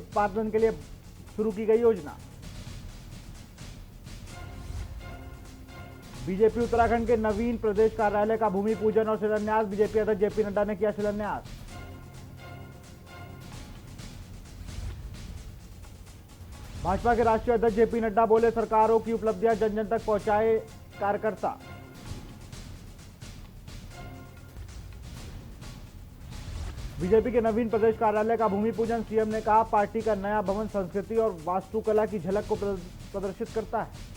उत्पादन के लिए शुरू की गई योजना। बीजेपी उत्तराखंड के नवीन प्रदेश कार्यालय का भूमि पूजन और शिलान्यास। बीजेपी अध्यक्ष जेपी नड्डा ने किया शिलान्यास। भाजपा के राष्ट्रीय अध्यक्ष जेपी नड्डा बोले, सरकारों की उपलब्धियां जन जन तक पहुंचाए कार्यकर्ता। बीजेपी के नवीन प्रदेश कार्यालय का भूमि पूजन। सीएम ने कहा, पार्टी का नया भवन संस्कृति और वास्तुकला की झलक को प्रदर्शित करता है।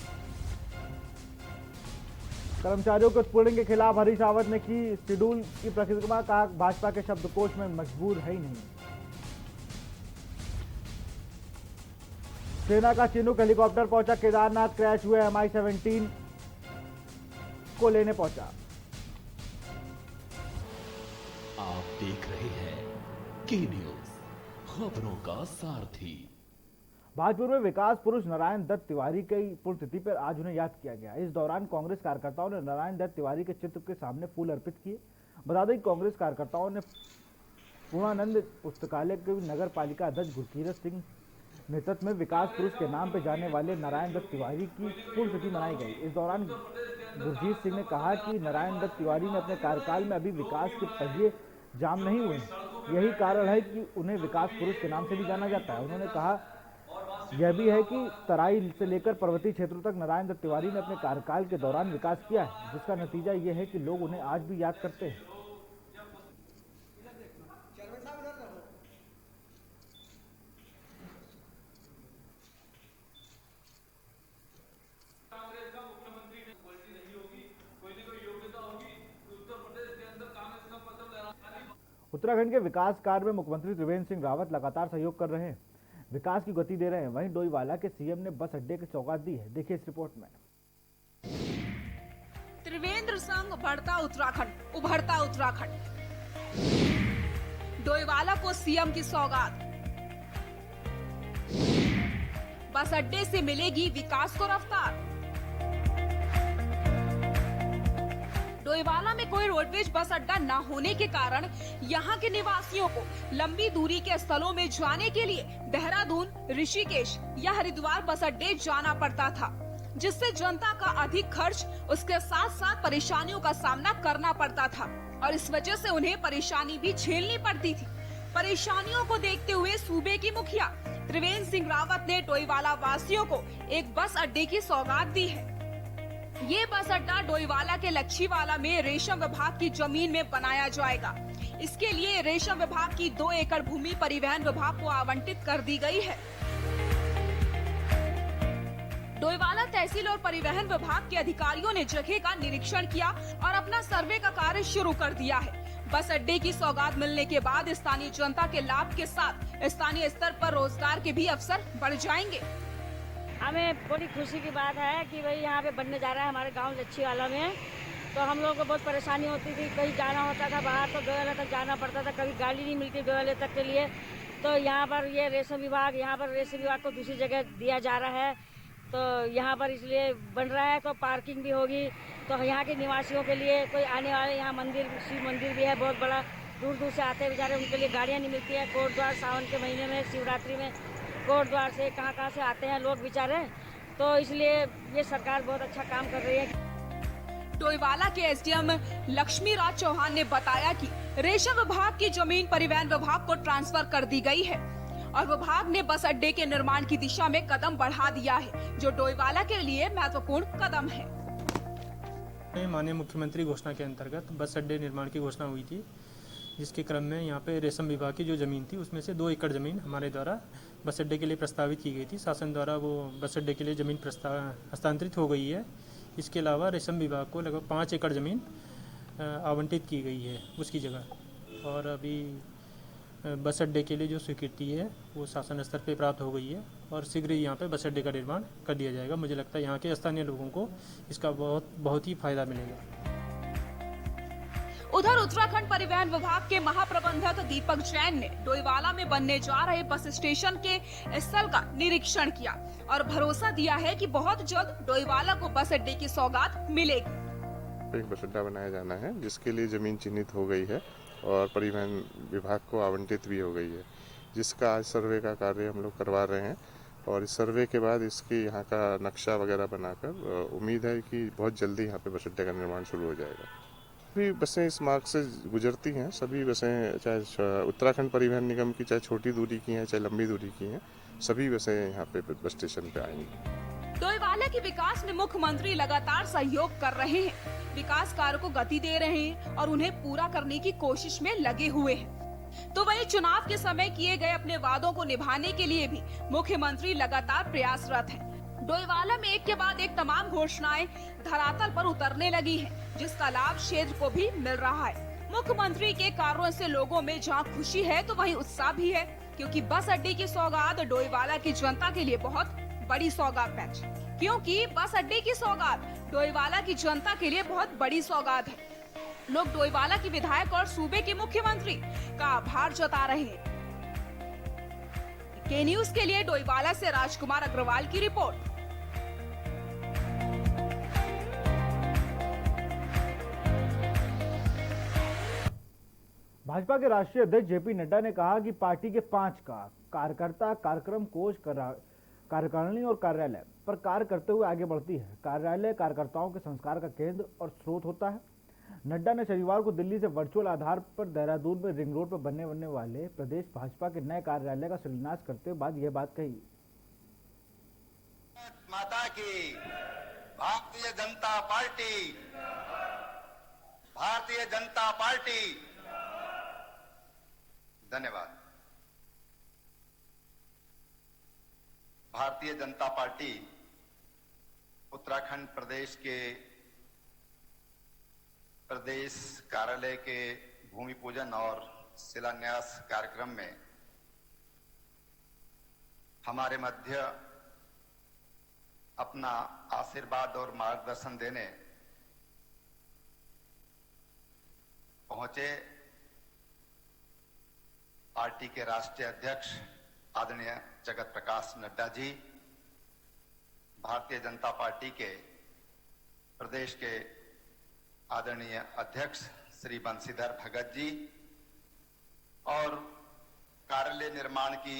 कर्मचारियों के उत्पीड़न के खिलाफ हरीश रावत ने की शेड्यूल की परिक्रमा। कहा, भाजपा के शब्दकोश में मजबूर है ही नहीं। सेना का चिनूक हेलीकॉप्टर पहुंचा केदारनाथ। क्रैश हुए MI-17 को लेने पहुंचा। आप देख रहे हैं की न्यूज, खबरों का सारथी। भाजपुर में विकास पुरुष नारायण दत्त तिवारी की पुण्यतिथि पर आज उन्हें याद किया गया। इस दौरान कांग्रेस कार्यकर्ताओं ने नारायण दत्त तिवारी के चित्र के सामने फूल अर्पित किए। बता दें कि कांग्रेस कार्यकर्ताओं ने पूर्णानंद पुस्तकालय के नगर पालिका अध्यक्ष गुरकीरत सिंह नेतृत्व में विकास पुरुष के नाम पर जाने वाले नारायण दत्त तिवारी की पुण्यतिथि मनाई गई। इस दौरान गुरजीत सिंह ने कहा कि नारायण दत्त तिवारी ने अपने कार्यकाल में अभी विकास के पहिए जाम नहीं हुए हैं। यही कारण है कि उन्हें विकास पुरुष के नाम से भी जाना जाता है। उन्होंने कहा, यह भी है कि तराई से लेकर पर्वतीय क्षेत्रों तक नारायण दत्त तिवारी ने अपने कार्यकाल के दौरान विकास किया है, जिसका नतीजा यह है कि लोग उन्हें आज भी याद करते हैं। उत्तराखंड के विकास कार्य में मुख्यमंत्री त्रिवेंद्र सिंह रावत लगातार सहयोग कर रहे हैं, विकास की गति दे रहे हैं। वहीं डोईवाला के सीएम ने बस अड्डे की सौगात दी है। देखिए इस रिपोर्ट में। त्रिवेंद्र संग बढ़ता उत्तराखंड, उभरता उत्तराखंड। डोईवाला को सीएम की सौगात। बस अड्डे से मिलेगी विकास को रफ्तार। डोईवाला में कोई रोडवेज बस अड्डा न होने के कारण यहाँ के निवासियों को लंबी दूरी के स्थलों में जाने के लिए देहरादून, ऋषिकेश या हरिद्वार बस अड्डे जाना पड़ता था, जिससे जनता का अधिक खर्च, उसके साथ साथ परेशानियों का सामना करना पड़ता था और इस वजह से उन्हें परेशानी भी झेलनी पड़ती थी। परेशानियों को देखते हुए सूबे की मुखिया त्रिवेंद्र सिंह रावत ने डोईवाला वासियों को एक बस अड्डे की सौगात दी है। ये बस अड्डा डोईवाला के लच्छीवाला में रेशम विभाग की जमीन में बनाया जाएगा। इसके लिए रेशम विभाग की 2 एकड़ भूमि परिवहन विभाग को आवंटित कर दी गई है। डोईवाला तहसील और परिवहन विभाग के अधिकारियों ने जगह का निरीक्षण किया और अपना सर्वे का कार्य शुरू कर दिया है। बस अड्डे की सौगात मिलने के बाद स्थानीय जनता के लाभ के साथ स्थानीय स्तर पर रोजगार के भी अवसर बढ़ जाएंगे। हमें बड़ी खुशी की बात है कि भाई यहाँ पे बनने जा रहा है हमारे गांव लच्छीवाला में। तो हम लोगों को बहुत परेशानी होती थी, कहीं जाना होता था बाहर तो डोईवाला तक जाना पड़ता था, कभी गाड़ी नहीं मिलती डोईवाला तक के लिए। तो यहाँ पर ये रेशम विभाग को दूसरी जगह दिया जा रहा है, तो यहाँ पर इसलिए बन रहा है। तो पार्किंग भी होगी, तो यहाँ के निवासियों के लिए कोई आने वाले, यहाँ मंदिर, शिव मंदिर भी है बहुत बड़ा, दूर दूर से आते हैं बेचारे, उनके लिए गाड़ियाँ नहीं मिलती है। कोटद्वार सावन के महीने में, शिवरात्रि में कोटद्वार से कहाँ से आते हैं लोग बेचारे, तो इसलिए ये सरकार बहुत अच्छा काम कर रही है। डोईवाला के एसडीएम लक्ष्मी राज चौहान ने बताया कि रेशम विभाग की जमीन परिवहन विभाग को ट्रांसफर कर दी गई है और विभाग ने बस अड्डे के निर्माण की दिशा में कदम बढ़ा दिया है, जो डोईवाला के लिए महत्वपूर्ण कदम है। माननीय मुख्यमंत्री घोषणा के अंतर्गत बस अड्डे निर्माण की घोषणा हुई थी, जिसके क्रम में यहाँ पे रेशम विभाग की जो ज़मीन थी उसमें से 2 एकड़ ज़मीन हमारे द्वारा बस अड्डे के लिए प्रस्तावित की गई थी। शासन द्वारा वो बस अड्डे के लिए ज़मीन हस्तांतरित हो गई है। इसके अलावा रेशम विभाग को लगभग 5 एकड़ ज़मीन आवंटित की गई है उसकी जगह, और अभी बस अड्डे के लिए जो स्वीकृति है वो शासन स्तर पर प्राप्त हो गई है और शीघ्र ही यहाँ पे बस अड्डे का निर्माण कर दिया जाएगा। मुझे लगता है यहाँ के स्थानीय लोगों को इसका बहुत ही फायदा मिलेगा। उधर उत्तराखंड परिवहन विभाग के महाप्रबंधक दीपक जैन ने डोईवाला में बनने जा रहे बस स्टेशन के स्थल का निरीक्षण किया और भरोसा दिया है कि बहुत जल्द डोईवाला को बस अड्डे की सौगात मिलेगी। एक बस अड्डा बनाया जाना है जिसके लिए जमीन चिन्हित हो गई है और परिवहन विभाग को आवंटित भी हो गई है। जिसका आज सर्वे का कार्य हम लोग करवा रहे हैं और इस सर्वे के बाद इसकी यहाँ का नक्शा वगैरह बनाकर उम्मीद है कि बहुत जल्दी यहाँ पे बस अड्डे का निर्माण शुरू हो जाएगा। सभी बसें इस मार्ग से गुजरती हैं, सभी बसें चाहे उत्तराखंड परिवहन निगम की चाहे छोटी दूरी की हैं चाहे लंबी दूरी की हैं, सभी बसें यहाँ पे बस स्टेशन पे आएंगी। डोईवाला के विकास में मुख्यमंत्री लगातार सहयोग कर रहे हैं, विकास कार्य को गति दे रहे हैं और उन्हें पूरा करने की कोशिश में लगे हुए हैं। तो वहीं चुनाव के समय किए गए अपने वादों को निभाने के लिए भी मुख्यमंत्री लगातार प्रयासरत हैं। डोईवाला में एक के बाद एक तमाम घोषणाएं धरातल पर उतरने लगी हैं, जिसका लाभ क्षेत्र को भी मिल रहा है। मुख्यमंत्री के कार्यों से लोगों में जहां खुशी है तो वहीं उत्साह भी है, क्योंकि बस अड्डे की सौगात डोईवाला की जनता के लिए बहुत बड़ी सौगात है। क्योंकि बस अड्डे की सौगात डोईवाला की जनता के लिए बहुत बड़ी सौगात है। लोग डोईवाला की विधायक और सूबे के मुख्यमंत्री का आभार जता रहे हैं। के न्यूज के लिए डोईवाला से राजकुमार अग्रवाल की रिपोर्ट। भाजपा के राष्ट्रीय अध्यक्ष जेपी नड्डा ने कहा कि पार्टी के 5 का कार्यकर्ता कार्यक्रम कोष कार्यकारिणी और कार्यालय पर कार्य करते हुए आगे बढ़ती है। कार्यालय कार्यकर्ताओं के संस्कार का केंद्र और स्रोत होता है। नड्डा ने शनिवार को दिल्ली से वर्चुअल आधार पर देहरादून में रिंग रोड पर बनने वाले प्रदेश भाजपा के नए कार्यालय का शिलान्यास करते हुए बाद यह बात कही। माता की भारतीय जनता पार्टी, भारतीय जनता पार्टी। धन्यवाद। भारतीय जनता पार्टी उत्तराखंड प्रदेश के प्रदेश कार्यालय के भूमि पूजन और शिलान्यास कार्यक्रम में हमारे मध्य अपना आशीर्वाद और मार्गदर्शन देने पहुंचे पार्टी के राष्ट्रीय अध्यक्ष आदरणीय जगत प्रकाश नड्डा जी, भारतीय जनता पार्टी के प्रदेश के आदरणीय अध्यक्ष श्री बंशीधर भगत जी और कार्यालय निर्माण की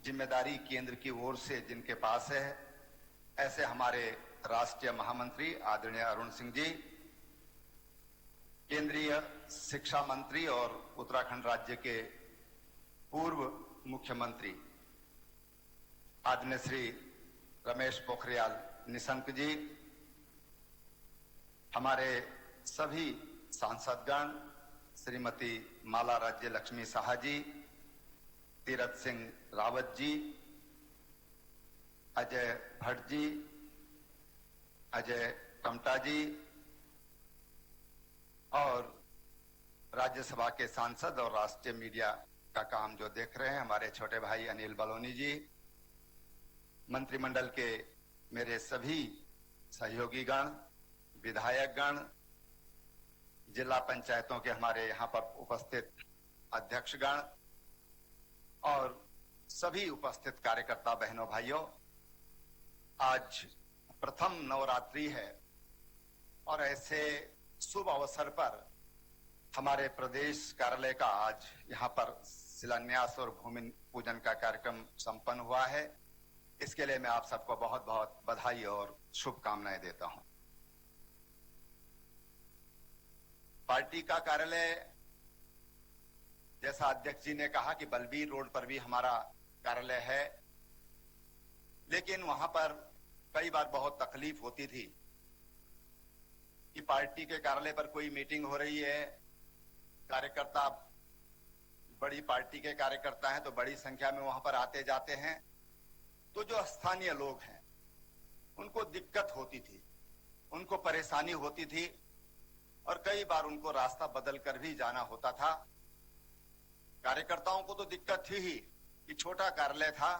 जिम्मेदारी केंद्र की ओर से जिनके पास है, ऐसे हमारे राष्ट्रीय महामंत्री आदरणीय अरुण सिंह जी, केंद्रीय शिक्षा मंत्री और उत्तराखंड राज्य के पूर्व मुख्यमंत्री आदरणीय श्री रमेश पोखरियाल निशंक जी, हमारे सभी सांसदगण श्रीमती माला राज्य लक्ष्मी साहा जी, तीरथ सिंह रावत जी, अजय भट्ट जी, अजय टमटा जी और राज्यसभा के सांसद और राष्ट्रीय मीडिया का काम जो देख रहे हैं हमारे छोटे भाई अनिल बलोनी जी, मंत्रिमंडल के मेरे सभी सहयोगी गण, विधायक गण, जिला पंचायतों के हमारे यहाँ पर उपस्थित अध्यक्षगण और सभी उपस्थित कार्यकर्ता बहनों भाइयों, आज प्रथम नवरात्रि है और ऐसे शुभ अवसर पर हमारे प्रदेश कार्यालय का आज यहाँ पर शिलान्यास और भूमि पूजन का कार्यक्रम संपन्न हुआ है। इसके लिए मैं आप सबको बहुत बहुत बधाई और शुभकामनाएं देता हूं। पार्टी का कार्यालय, जैसा अध्यक्ष जी ने कहा कि बलबीर रोड पर भी हमारा कार्यालय है, लेकिन वहां पर कई बार बहुत तकलीफ होती थी कि पार्टी के कार्यालय पर कोई मीटिंग हो रही है, कार्यकर्ता बड़ी पार्टी के कार्यकर्ता हैं तो बड़ी संख्या में वहां पर आते जाते हैं, तो जो स्थानीय लोग हैं उनको दिक्कत होती थी, उनको परेशानी होती थी और कई बार उनको रास्ता बदल कर भी जाना होता था। कार्यकर्ताओं को तो दिक्कत थी ही कि छोटा कार्यालय था,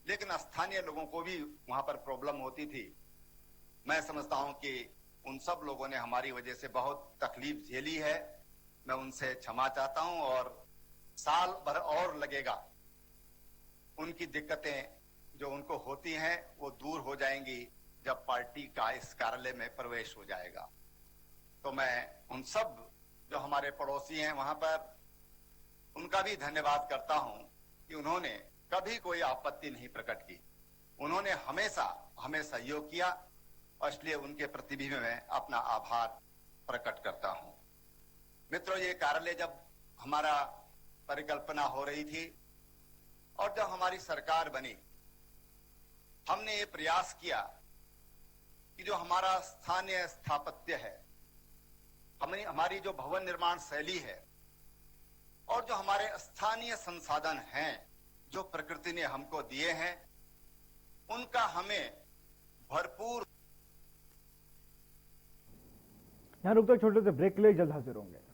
लेकिन स्थानीय लोगों को भी वहां पर प्रॉब्लम होती थी। मैं समझता हूं कि उन सब लोगों ने हमारी वजह से बहुत तकलीफ झेली है। मैं उनसे क्षमा चाहता हूं और साल भर और लगेगा, उनकी दिक्कतें जो उनको होती हैं वो दूर हो जाएंगी जब पार्टी का इस कार्यालय में प्रवेश हो जाएगा। तो मैं उन सब जो हमारे पड़ोसी हैं वहां पर, उनका भी धन्यवाद करता हूं कि उन्होंने कभी कोई आपत्ति नहीं प्रकट की। उन्होंने हमेशा हमें सहयोग किया और इसलिए उनके प्रति भी मैं अपना आभार प्रकट करता हूं। मित्रों, ये कार्यालय जब हमारा परिकल्पना हो रही थी और जब हमारी सरकार बनी, हमने ये प्रयास किया कि जो हमारा स्थानीय स्थापत्य है, हमारी जो भवन निर्माण शैली है और जो हमारे स्थानीय संसाधन हैं जो प्रकृति ने हमको दिए हैं, उनका हमें भरपूर। यहाँ रुकते छोटे से ब्रेक के लिए, जल्द हाजिर होंगे।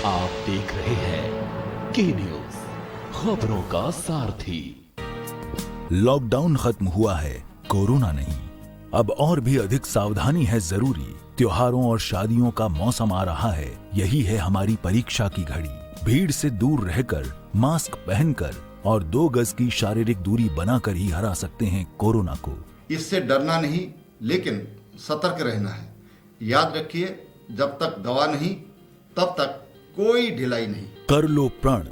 आप देख रहे हैं के न्यूज, खबरों का सारथी। लॉकडाउन खत्म हुआ है, कोरोना नहीं। अब और भी अधिक सावधानी है जरूरी। त्योहारों और शादियों का मौसम आ रहा है, यही है हमारी परीक्षा की घड़ी। भीड़ से दूर रहकर, मास्क पहनकर और 2 गज की शारीरिक दूरी बनाकर ही हरा सकते हैं कोरोना को। इससे डरना नहीं, लेकिन सतर्क रहना है। याद रखिए, जब तक दवा नहीं तब तक कोई ढिलाई नहीं। कर लो प्रण,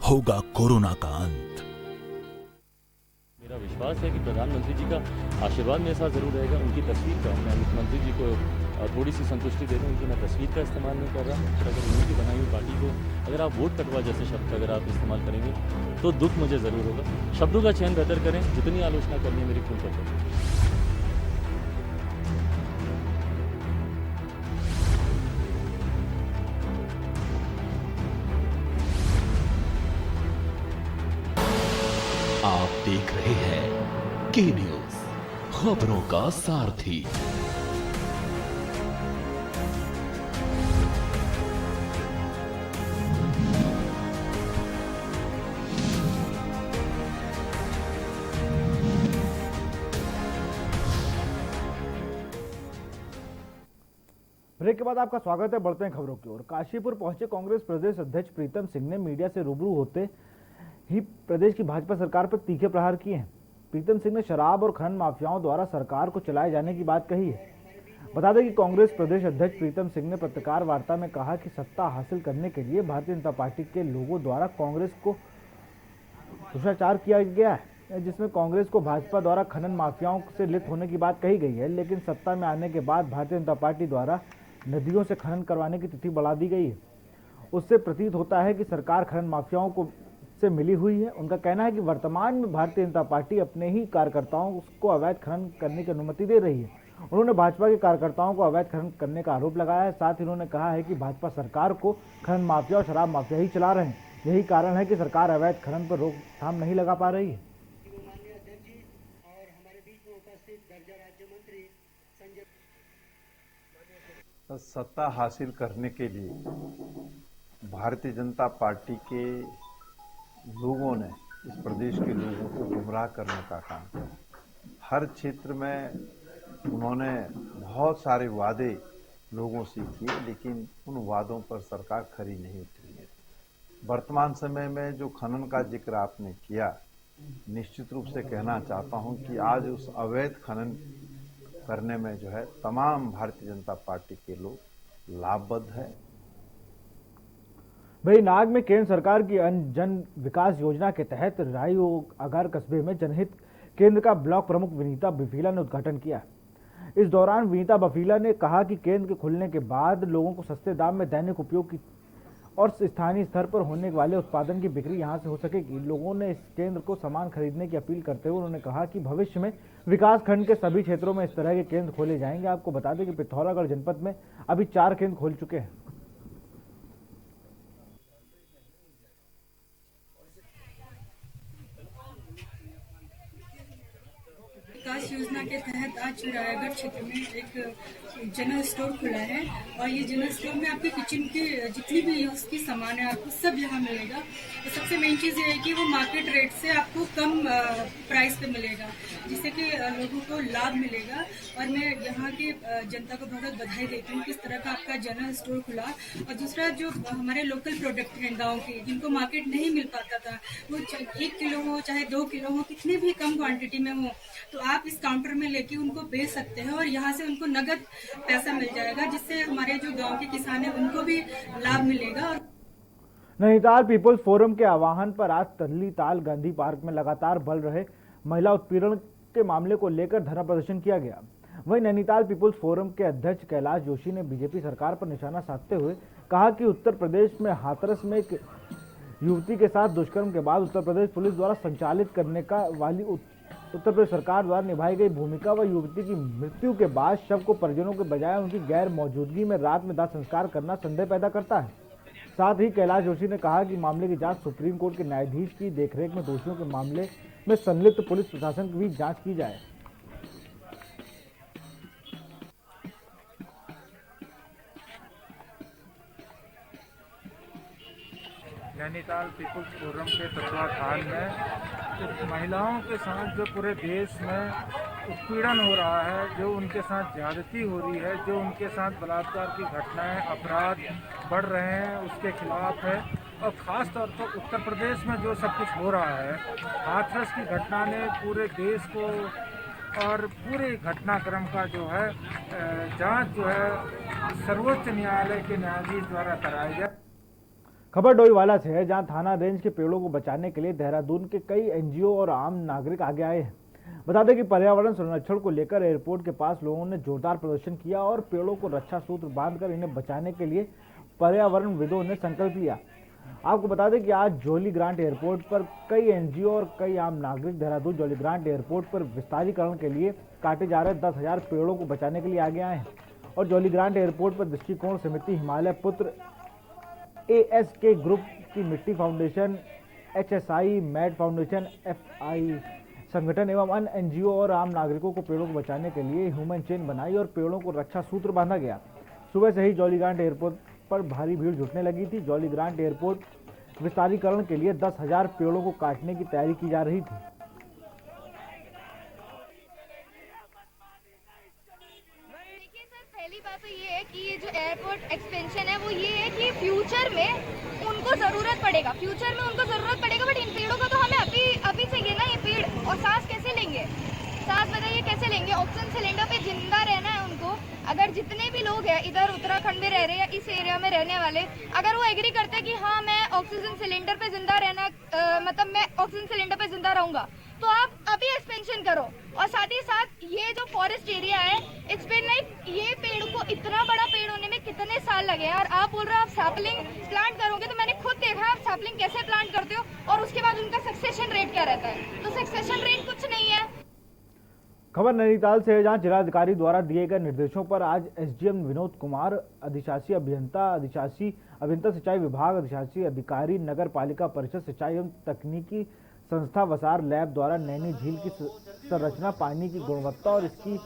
होगा कोरोना का अंत। मेरा विश्वास है कि प्रधानमंत्री जी का आशीर्वाद मेरे साथ जरूर रहेगा। उनकी तस्वीर का मैं मुख्यमंत्री जी को थोड़ी सी संतुष्टि दे दूँ कि मैं तस्वीर का इस्तेमाल नहीं कर रहा। पर अगर उन्हीं की बनाई हुई पार्टी को अगर आप वोट कटवा जैसे शब्द अगर आप इस्तेमाल करेंगे तो दुख मुझे ज़रूर होगा। शब्दों का चयन बेहतर करें, जितनी आलोचना करनी है मेरी खुल कर करें। आप देख रहे हैं के न्यूज, खबरों का सारथी। ब्रेक के बाद आपका स्वागत है। बढ़ते हैं खबरों की ओर। काशीपुर पहुंचे कांग्रेस प्रदेश अध्यक्ष प्रीतम सिंह ने मीडिया से रूबरू होते ही प्रदेश की भाजपा सरकार पर तीखे प्रहार किए हैं। प्रीतम सिंह ने शराब और खनन माफियाओं द्वारा सरकार को चलाए जाने की बात कही है। बता दें कि कांग्रेस प्रदेश अध्यक्ष प्रीतम सिंह ने पत्रकार वार्ता में कहा कि सत्ता हासिल करने के लिए भारतीय जनता पार्टी के लोगों द्वारा कांग्रेस को भ्रष्टाचार किया गया है, जिसमें कांग्रेस को भाजपा द्वारा खनन माफियाओं से लिप्त होने की बात कही गई है। लेकिन सत्ता में आने के बाद भारतीय जनता पार्टी द्वारा नदियों से खनन करवाने की तिथि बढ़ा दी गई है। उससे प्रतीत होता है कि सरकार खनन माफियाओं को से मिली हुई है। उनका कहना है कि वर्तमान में भारतीय जनता पार्टी अपने ही कार्यकर्ताओं को अवैध खनन करने की अनुमति दे रही है। उन्होंने भाजपा के कार्यकर्ताओं को अवैध खनन करने का आरोप लगाया है। साथ ही उन्होंने कहा है कि भाजपा सरकार को खनन माफिया और शराब माफिया ही चला रहे हैं। यही कारण है कि सरकार अवैध खनन पर रोकथाम नहीं लगा पा रही है। सत्ता हासिल करने के लिए भारतीय जनता पार्टी के लोगों ने इस प्रदेश के लोगों को गुमराह करने का काम किया। हर क्षेत्र में उन्होंने बहुत सारे वादे लोगों से किए, लेकिन उन वादों पर सरकार खरी नहीं उतरी है। वर्तमान समय में जो खनन का जिक्र आपने किया, निश्चित रूप से कहना चाहता हूं कि आज उस अवैध खनन करने में जो है तमाम भारतीय जनता पार्टी के लोग लाभबद्ध है। वही नाग में केंद्र सरकार की जन विकास योजना के तहत राई अगार कस्बे में जनहित केंद्र का ब्लॉक प्रमुख विनीता बफीला ने उद्घाटन किया। इस दौरान विनीता बफीला ने कहा कि केंद्र के खुलने के बाद लोगों को सस्ते दाम में दैनिक उपयोग की और स्थानीय स्तर पर होने वाले उत्पादन की बिक्री यहां से हो सकेगी। लोगों ने इस केंद्र को सामान खरीदने की अपील करते हुए उन्होंने कहा कि भविष्य में विकास खंड के सभी क्षेत्रों में इस तरह के केंद्र खोले जाएंगे। आपको बता दें कि पिथौरागढ़ जनपद में अभी 4 केंद्र खोल चुके हैं। विकास योजना के तहत आज रायगढ़ क्षेत्र में एक जनरल स्टोर खुला है और ये जनरल स्टोर में आपके किचन के जितनी भी यूज की सामान है आपको सब यहाँ मिलेगा। तो सबसे मेन चीज़ ये है कि वो मार्केट रेट से आपको कम प्राइस पे मिलेगा, जिससे कि लोगों को लाभ मिलेगा। और मैं यहाँ के जनता को बहुत बधाई देती हूँ किस तरह का आपका जनरल स्टोर खुला। और दूसरा जो हमारे लोकल प्रोडक्ट हैं गाँव के, जिनको मार्केट नहीं मिल पाता था, वो 1 किलो हो चाहे 2 किलो हो, कितने भी कम क्वांटिटी में हो, तो आप इस काउंटर में लेके उनको बेच सकते हैं और यहाँ से उनको नगद पैसा मिल जाएगा, जिससे हमारे जो गांव के किसान हैं उनको भी लाभ मिलेगा। नैनीताल पीपुल्स फोरम के आह्वान पर आज तल्ली ताल गांधी पार्क में लगातार बढ़ रहे महिला उत्पीड़न के मामले को लेकर धरना प्रदर्शन किया गया। वहीं नैनीताल पीपुल्स फोरम के अध्यक्ष कैलाश जोशी ने बीजेपी सरकार पर निशाना साधते हुए कहा कि उत्तर प्रदेश में हाथरस में एक युवती के साथ दुष्कर्म के बाद उत्तर प्रदेश पुलिस द्वारा संचालित करने का वाली उत्तर प्रदेश सरकार द्वारा निभाई गई भूमिका व युवती की मृत्यु के बाद शव को परिजनों के बजाय उनकी गैर मौजूदगी में रात में दाह संस्कार करना संदेह पैदा करता है। साथ ही कैलाश जोशी ने कहा कि मामले की जांच सुप्रीम कोर्ट के न्यायाधीश की देखरेख में दोषियों के मामले में संलिप्त पुलिस प्रशासन की भी जांच की जाए। नैनीताल पीपुल्स फोरम के तत्वाधान में महिलाओं के साथ जो पूरे देश में उत्पीड़न हो रहा है, जो उनके साथ ज्यादती हो रही है, जो उनके साथ बलात्कार की घटनाएं, अपराध बढ़ रहे हैं, उसके खिलाफ है। और ख़ास तौर पर उत्तर प्रदेश में जो सब कुछ हो रहा है, हाथरस की घटना ने पूरे देश को और पूरे घटनाक्रम का जो है जांच जो है सर्वोच्च न्यायालय के न्यायाधीश द्वारा कराई जाए। खबर डोईवाला से है, जहां थाना रेंज के पेड़ों को बचाने के लिए देहरादून के कई एनजीओ और आम नागरिक आगे आए हैं। बता दें कि पर्यावरण संरक्षण को लेकर एयरपोर्ट के पास लोगों ने जोरदार प्रदर्शन किया और पेड़ों को रक्षा सूत्र बांधकर इन्हें बचाने के लिए पर्यावरणविदों ने संकल्प लिया। आपको बता दें कि आज जॉली ग्रांट एयरपोर्ट पर कई एनजीओ और कई आम नागरिक देहरादून जॉली ग्रांट एयरपोर्ट पर विस्तारीकरण के लिए काटे जा रहे 10,000 पेड़ों को बचाने के लिए आगे आए हैं। और जॉली ग्रांट एयरपोर्ट पर दृष्टिकोण समिति, हिमालय पुत्र, ASK ग्रुप की मिट्टी foundation, HSI, mad foundation, FI संगठन एवं अन्य एनजीओ और आम नागरिकों को पेड़ों को बचाने के लिए ह्यूमन चेन बनाई और पेड़ों को रक्षा सूत्र बांधा गया। सुबह से ही जॉली ग्रांट एयरपोर्ट पर भारी भीड़ जुटने लगी थी। जॉली ग्रांट एयरपोर्ट विस्तारीकरण के लिए 10,000 पेड़ों को काटने की तैयारी की जा रही थी। पहली बात तो ये है कि ये जो एयरपोर्ट एक्सपेंशन है वो ये है कि फ्यूचर में उनको जरूरत पड़ेगा, बट इन पेड़ों का तो हमें अभी चाहिए ना ये पेड़। और सांस कैसे लेंगे, सांस बताइए कैसे लेंगे? ऑक्सीजन सिलेंडर पे जिंदा रहना है उनको। अगर जितने भी लोग हैं इधर उत्तराखंड में रह रहे हैं, इस एरिया में रहने वाले, अगर वो एग्री करते हैं कि हाँ मैं ऑक्सीजन सिलेंडर पे जिंदा रहना, मतलब मैं ऑक्सीजन सिलेंडर पे जिंदा रहूंगा, तो आप अभी एक्सपेंशन करो। और साथ ही साथ ये जो फॉरेस्ट एरिया है, इट्स बीन लाइक ये पेड़ को इतना बड़ा पेड़ होने में कितने साल लगे हैं। और आप बोल रहे हो आप सैपलिंग प्लांट करोगे, तो मैंने खुद देखा आप सैपलिंग कैसे प्लांट करते हो और उसके बाद उनका सक्सेशन रेट क्या रहता है। तो सक्सेशन रेट कुछ नहीं है। खबर नैनीताल से है, जहां जिलाधिकारी द्वारा दिए गए निर्देशों पर आज एसडीएम विनोद कुमार, अधिशासी अभियंता सिंचाई विभाग, अधिशासी अधिकारी नगर पालिका परिषद सिंचाई एवं तकनीकी संस्था वसार लैब द्वारा नैनी झील की संरचना, पानी की गुणवत्ता और इसकी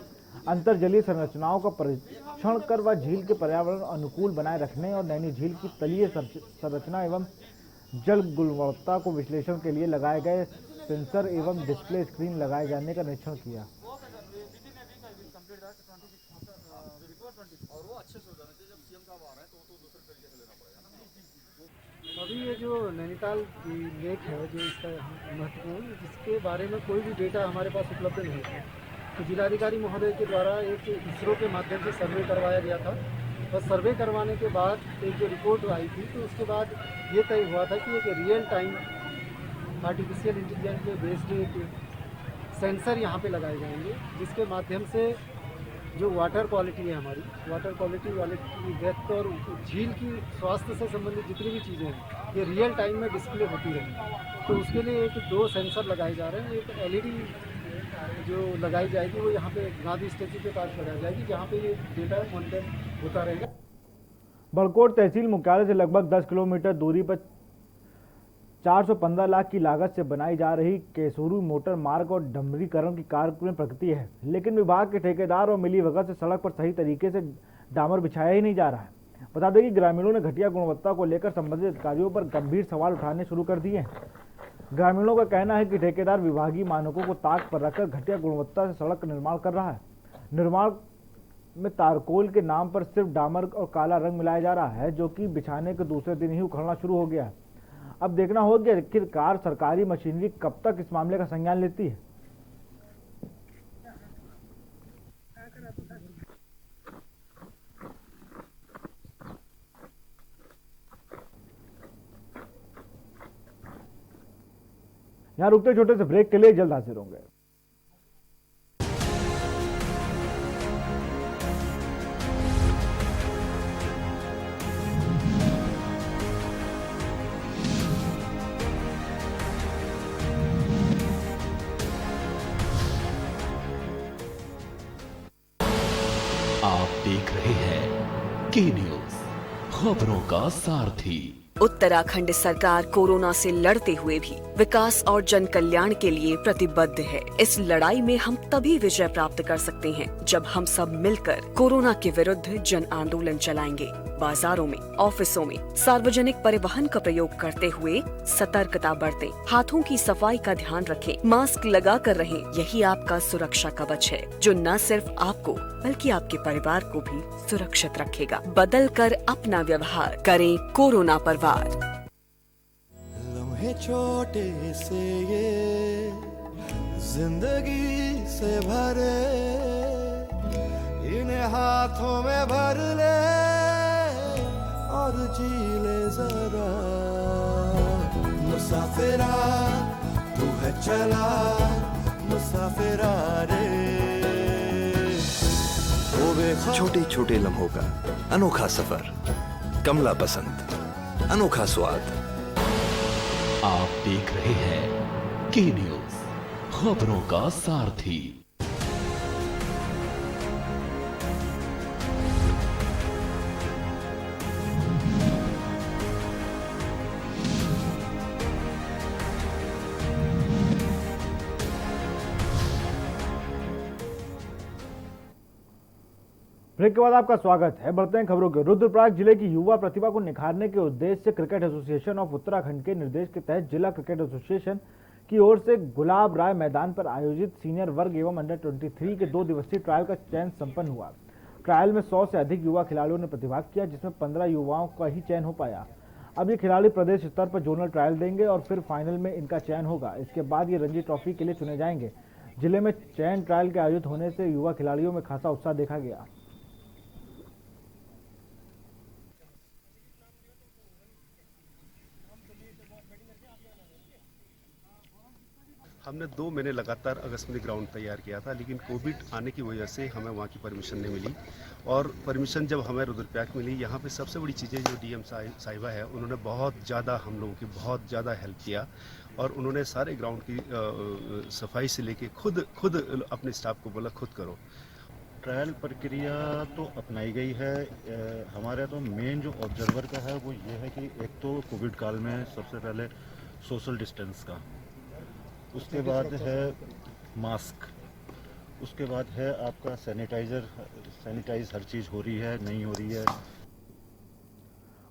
अंतर्जलीय संरचनाओं का परीक्षण कर व झील के पर्यावरण अनुकूल बनाए रखने और नैनी झील की तलीय संरचना एवं जल गुणवत्ता को विश्लेषण के लिए लगाए गए सेंसर एवं डिस्प्ले स्क्रीन लगाए जाने का निरीक्षण किया। अभी ये जो नैनीताल लेक है, जो इसका महत्वपूर्ण, जिसके बारे में कोई भी डेटा हमारे पास उपलब्ध नहीं है, तो जिलाधिकारी महोदय के द्वारा एक इसरो के माध्यम से सर्वे करवाया गया था। और सर्वे करवाने के बाद एक जो रिपोर्ट आई थी, तो उसके बाद ये तय हुआ था कि एक रियल टाइम आर्टिफिशियल इंटेलिजेंस पे बेस्ड एक सेंसर यहाँ पे लगाए जाएंगे, जिसके माध्यम से जो वाटर क्वालिटी है, हमारी वाटर क्वालिटी वाले की डेप्थ और झील की स्वास्थ्य से संबंधित जितनी भी चीज़ें हैं, ये रियल टाइम में डिस्प्ले होती रहेंगी। तो उसके लिए एक 2 सेंसर लगाए जा रहे हैं। एक LED जो लगाई जाएगी वो यहाँ पे गांधी स्टैच्यू के पास लगाई जाएगी, जहाँ पे ये डेटा मॉनिटर होता रहेगा। बड़कोट तहसील मुख्यालय से लगभग 10 किलोमीटर दूरी पर 415 लाख की लागत से बनाई जा रही केसूरू मोटर मार्ग और डमरीकरण की कार्य में प्रगति है, लेकिन विभाग के ठेकेदार और मिलीभगत से सड़क पर सही तरीके से डामर बिछाया ही नहीं जा रहा है। बता दें कि ग्रामीणों ने घटिया गुणवत्ता को लेकर संबंधित अधिकारियों पर गंभीर सवाल उठाने शुरू कर दिए हैं। ग्रामीणों का कहना है कि ठेकेदार विभागीय मानकों को ताक पर रखकर घटिया गुणवत्ता से सड़क का निर्माण कर रहा है। निर्माण में तारकोल के नाम पर सिर्फ डामर और काला रंग मिलाया जा रहा है, जो कि बिछाने के दूसरे दिन ही उखड़ना शुरू हो गया है। अब देखना होगा कि आखिरकार सरकारी मशीनरी कब तक इस मामले का संज्ञान लेती है। यहाँ रुकते छोटे से ब्रेक के लिए, जल्द हाजिर होंगे। आप देख रहे हैं के न्यूज, खबरों का सारथी। उत्तराखंड सरकार कोरोना से लड़ते हुए भी विकास और जन कल्याण के लिए प्रतिबद्ध है। इस लड़ाई में हम तभी विजय प्राप्त कर सकते हैं जब हम सब मिलकर कोरोना के विरुद्ध जन आंदोलन चलाएंगे। बाजारों में, ऑफिसों में सार्वजनिक परिवहन का प्रयोग करते हुए सतर्कता बरतें, हाथों की सफाई का ध्यान रखें, मास्क लगा कर रहें। यही आपका सुरक्षा कवच है, जो न सिर्फ आपको बल्कि आपके परिवार को भी सुरक्षित रखेगा। बदल कर अपना व्यवहार करें कोरोना पर वार। लम्हे छोटे से ये जिंदगी से भरे, इन्हें हाथों में भर ले और जी ले जरा। मुसाफिरा तू है चला, मुसाफिरा रे। छोटे छोटे लम्हों का अनोखा सफर, कमला पसंद, अनोखा स्वाद। आप देख रहे हैं के न्यूज, खबरों का सारथी। ब्रेक के बाद आपका स्वागत है। बढ़ते हैं खबरों के। रुद्रप्रयाग जिले की युवा प्रतिभा को निखारने के उद्देश्य से क्रिकेट एसोसिएशन ऑफ उत्तराखंड के निर्देश के तहत जिला क्रिकेट एसोसिएशन की ओर से गुलाब राय मैदान पर आयोजित सीनियर वर्ग एवं अंडर 23 के 2 दिवसीय ट्रायल का चयन संपन्न हुआ। ट्रायल में 100 से अधिक युवा खिलाड़ियों ने प्रतिभाग किया, जिसमें 15 युवाओं का ही चयन हो पाया। अब ये खिलाड़ी प्रदेश स्तर पर जोनल ट्रायल देंगे और फिर फाइनल में इनका चयन होगा। इसके बाद ये रणजी ट्रॉफी के लिए चुने जाएंगे। जिले में चयन ट्रायल के आयोजित होने से युवा खिलाड़ियों में खासा उत्साह देखा गया। हमने 2 महीने लगातार अगस्त ग्राउंड तैयार किया था, लेकिन कोविड आने की वजह से हमें वहाँ की परमिशन नहीं मिली। और परमिशन जब हमें रुद्रप्रयाग मिली, यहाँ पे सबसे बड़ी चीज़ें जो डीएम साहिबा है, उन्होंने बहुत ज़्यादा हम लोगों की बहुत ज़्यादा हेल्प किया और उन्होंने सारे ग्राउंड की सफाई से लेके खुद अपने स्टाफ को बोला खुद करो। ट्रायल प्रक्रिया तो अपनाई गई है। हमारे तो मेन जो ऑब्जर्वर का है वो ये है कि एक तो कोविड काल में सबसे पहले सोशल डिस्टेंस का, उसके बाद है मास्क, उसके बाद है आपका सैनिटाइज हर चीज़ हो रही है नहीं हो रही है।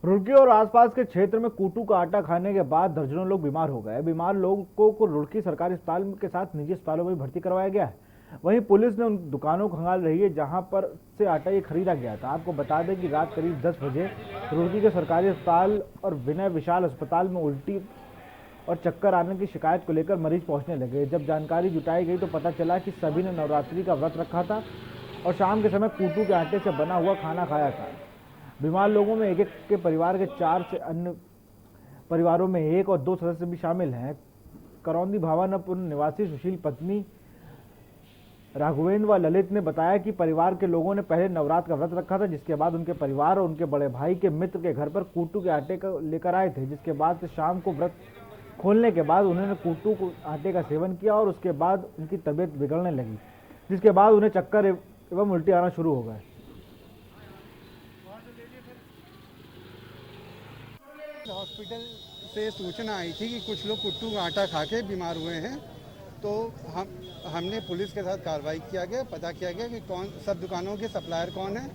रुड़की और आसपास के क्षेत्र में कूटू का आटा खाने के बाद दर्जनों लोग बीमार हो गए। बीमार लोगों को रुड़की सरकारी अस्पताल के साथ निजी अस्पतालों में भर्ती करवाया गया है। वहीं पुलिस ने उन दुकानों को खंगाल रही है जहां पर से आटा ये खरीदा गया था। आपको बता दें कि रात करीब 10 बजे रुड़की के सरकारी अस्पताल और विनय विशाल अस्पताल में उल्टी और चक्कर आने की शिकायत को लेकर मरीज पहुंचने लगे। जब जानकारी जुटाई गई तो पता चला कि सभी ने नवरात्रि का व्रत रखा था और शाम के समय कूटू के आटे से बना हुआ खाना खाया था। बीमार लोगों में एक के परिवार के 4 से अन्य परिवारों में 1 और 2 सदस्य भी शामिल हैं। करौंदी भावानापुर निवासी सुशील पत्नी राघवेंद्र व ललित ने बताया कि परिवार के लोगों ने पहले नवरात्र का व्रत रखा था, जिसके बाद उनके परिवार और उनके बड़े भाई के मित्र के घर पर कूटू के आटे को लेकर आए थे। जिसके बाद से शाम को व्रत खोलने के बाद उन्होंने कूटू को आटे का सेवन किया और उसके बाद उनकी तबीयत बिगड़ने लगी, जिसके बाद उन्हें चक्कर एवं उल्टी आना शुरू हो गए। हॉस्पिटल से सूचना आई थी कि कुछ लोग कुट्टू का आटा खा के बीमार हुए हैं, तो हमने पुलिस के साथ कार्रवाई किया गया, पता किया गया कि कौन सब दुकानों के सप्लायर कौन है।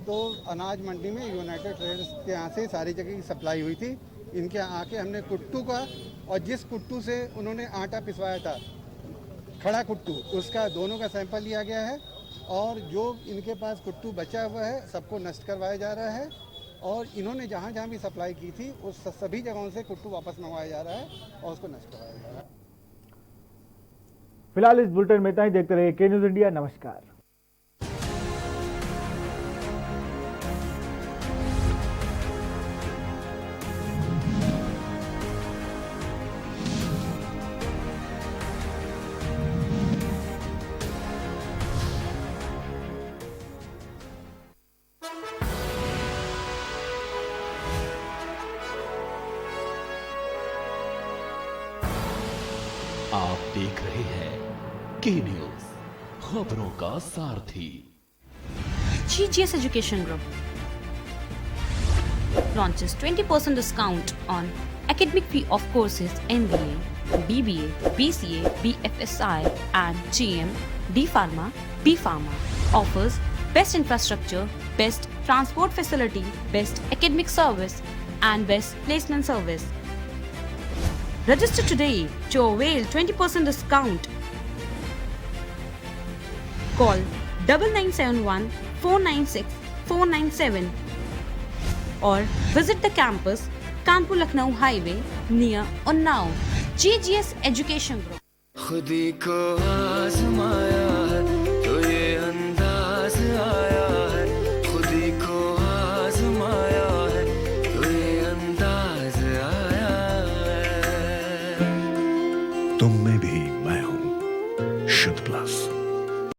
तो अनाज मंडी में यूनाइटेड ट्रेडर्स के यहाँ से सारी जगह की सप्लाई हुई थी। इनके आके हमने कुट्टू का, और जिस कुट्टू से उन्होंने आटा पिसवाया था, खड़ा कुट्टू, उसका दोनों का सैंपल लिया गया है। और जो इनके पास कुट्टू बचा हुआ है सबको नष्ट करवाया जा रहा है। और इन्होंने जहाँ जहाँ भी सप्लाई की थी उस सभी जगहों से कुट्टू वापस मंगवाया जा रहा है और उसको नष्ट करवाया जा रहा है। फिलहाल इस बुलेटिन में इतना ही। देखते रहिए के न्यूज़ इंडिया। नमस्कार। आप देख रहे हैं के न्यूज़, खबरों का सारथी। GGS Education Group launches 20% discount on academic fee of courses MBA, BBA, BCA, BFSI and GM, D Pharma, B Pharma. Offers best infrastructure, best transport facility, best academic service and best placement service. Register today to avail 20% discount. Call 9971 496 497 or visit the campus Kanpur Lucknow Highway near Unnao. GGS Education Group. खुदी को आजमाया है तो ये अंदाज आया है, खुदी को आजमाया है तो ये अंदाज आया है। तुम में भी मैं हूं शुद्ध प्लस।